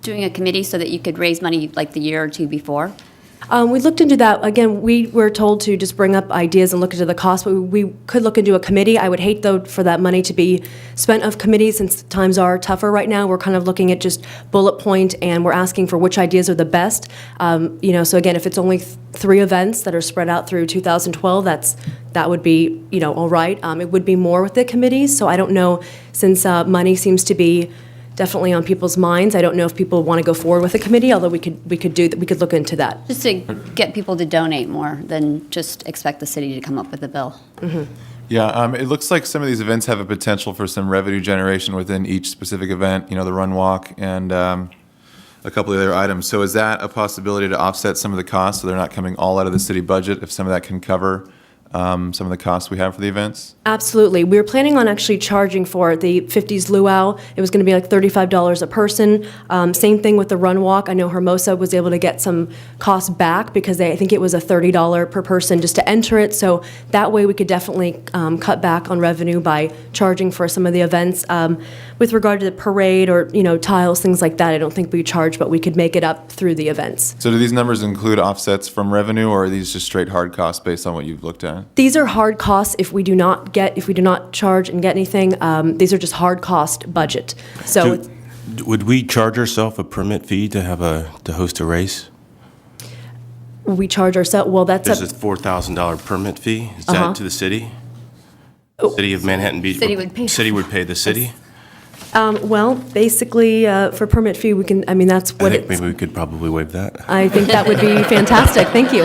doing a committee so that you could raise money like the year or two before? We looked into that. Again, we were told to just bring up ideas and look into the cost, but we could look into a committee. I would hate, though, for that money to be spent of committees since times are tougher right now. We're kind of looking at just bullet point, and we're asking for which ideas are the best. So again, if it's only 3 events that are spread out through 2012, that would be, all right. It would be more with the committees, so I don't know, since money seems to be definitely on people's minds. I don't know if people want to go forward with a committee, although we could look into that. Just to get people to donate more than just expect the city to come up with a bill. Yeah, it looks like some of these events have a potential for some revenue generation within each specific event, the run walk and a couple of other items. So is that a possibility to offset some of the costs so they're not coming all out of the city budget if some of that can cover some of the costs we have for the events? Absolutely. We were planning on actually charging for the 50s luau. It was going to be like $35 a person. Same thing with the run walk. I know Hermosa was able to get some costs back because I think it was a $30 per person just to enter it. So that way we could definitely cut back on revenue by charging for some of the events. With regard to the parade or, tiles, things like that, I don't think we charge, but we could make it up through the events. So do these numbers include offsets from revenue, or are these just straight hard costs based on what you've looked at? These are hard costs if we do not charge and get anything. These are just hard cost budget. So Would we charge ourselves a permit fee to host a race? we charge ourselves, well, that's There's a up, $4,000 permit fee. Is that to the city? City of Manhattan Beach? City would pay. City would pay the city? basically, for permit fee, we can, that's I what think it's, maybe we could probably waive that. I think that would be fantastic. Thank you.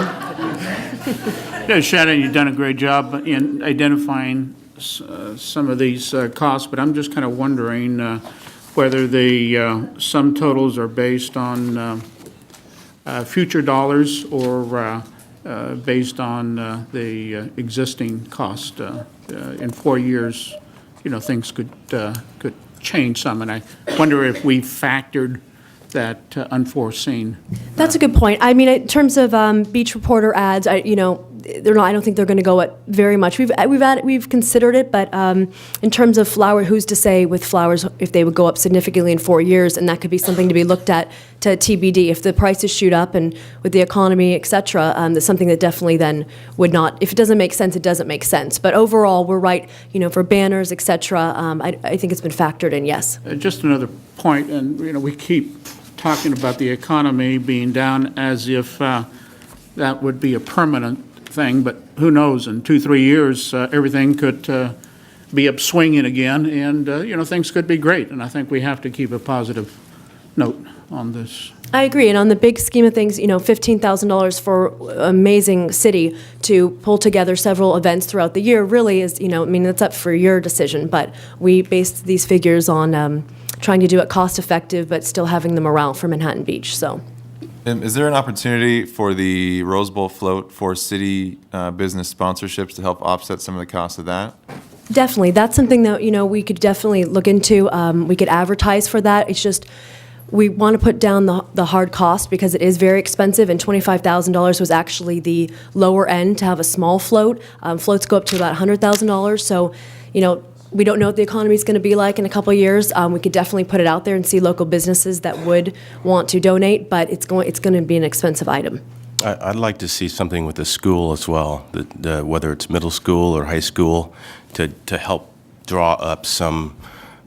Yeah, Shannon, you've done a great job in identifying some of these costs, but I'm just kind of wondering whether the sum totals are based on future dollars or based on the existing cost. In 4 years, things could change some, and I wonder if we factored that unforeseen. That's a good point. In terms of Beach Reporter ads, I don't think they're going to go at very much. We've considered it, but in terms of flower, who's to say with flowers if they would go up significantly in 4 years, and that could be something to be looked at to TBD. If the prices shoot up and with the economy, et cetera, that's something that definitely then would not. If it doesn't make sense, it doesn't make sense. But overall, we're right. For banners, et cetera, I think it's been factored in. Yes. Just another point, and we keep talking about the economy being down as if that would be a permanent thing, but who knows? In 2-3 years, everything could be upswinging again, and things could be great. And I think we have to keep a positive note on this. I agree, and on the big scheme of things, $15,000 for amazing city to pull together several events throughout the year really is, that's up for your decision. But we based these figures on trying to do it cost effective, but still having the morale for Manhattan Beach. So. Is there an opportunity for the Rose Bowl float for city business sponsorships to help offset some of the costs of that? Definitely. That's something that, we could definitely look into. We could advertise for that. It's just, we want to put down the hard cost because it is very expensive, and $25,000 was actually the lower end to have a small float. Floats go up to about $100,000. So, we don't know what the economy is going to be like in a couple of years. We could definitely put it out there and see local businesses that would want to donate, but it's going to be an expensive item. I'd like to see something with the school as well, whether it's middle school or high school, to help draw up some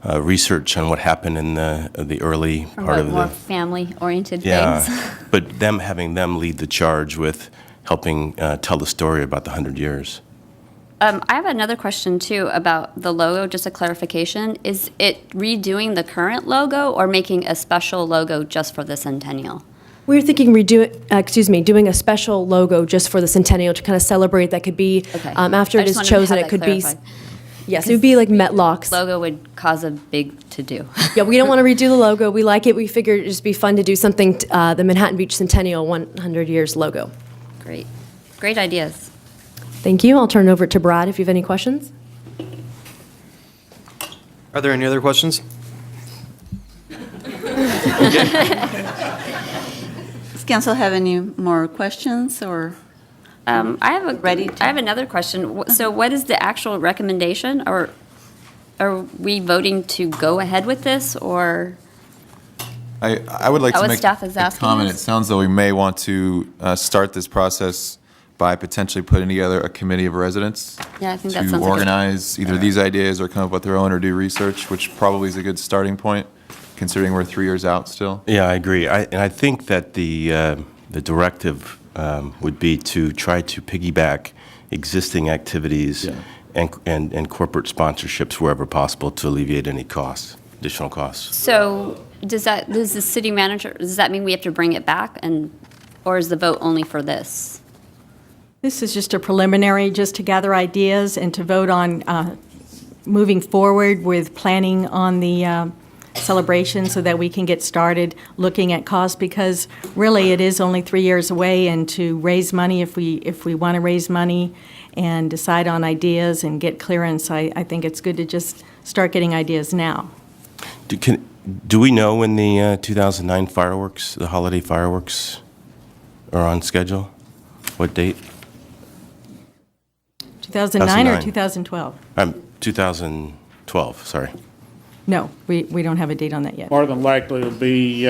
research on what happened in the early part of More the family-oriented yeah, things. but having them lead the charge with helping tell the story about the 100 years. I have another question, too, about the logo, just a clarification. Is it redoing the current logo or making a special logo just for the centennial? We were thinking doing a special logo just for the centennial to kind of celebrate. That could be, Okay. After I it just is wanted to chosen, have it could that be, clarified. yes, it would be like Metlocks. Logo would cause a big to-do. Yeah, we don't want to redo the logo. We like it. We figured it'd just be fun to do something, the Manhattan Beach Centennial 100 years logo. Great. Great ideas. Thank you. I'll turn it over to Brad if you have any questions. Are there any other questions? Does council have any more questions or? I have Ready to- I have another question. So what is the actual recommendation? Or are we voting to go ahead with this, or? I would like That to what make staff is a asking comment. us? It sounds though we may want to start this process by potentially putting together a committee of residents Yeah, I think that to sounds like a- organize either these ideas or come up with their own or do research, which probably is a good starting point, considering we're 3 years out still. Yeah, I agree. And I think that the directive would be to try to piggyback existing activities and corporate sponsorships wherever possible to alleviate any costs, additional costs. So does the city manager, does that mean we have to bring it back or is the vote only for this? This is just a preliminary, just to gather ideas and to vote on moving forward with planning on the celebration so that we can get started looking at costs, because really it is only 3 years away, and to raise money, if we want to raise money and decide on ideas and get clearance, I think it's good to just start getting ideas now. Do we know when the 2009 fireworks, the holiday fireworks, are on schedule? What date? 2009 or 2009. 2012? 2012, sorry. No, we don't have a date on that yet. More than likely, it'll be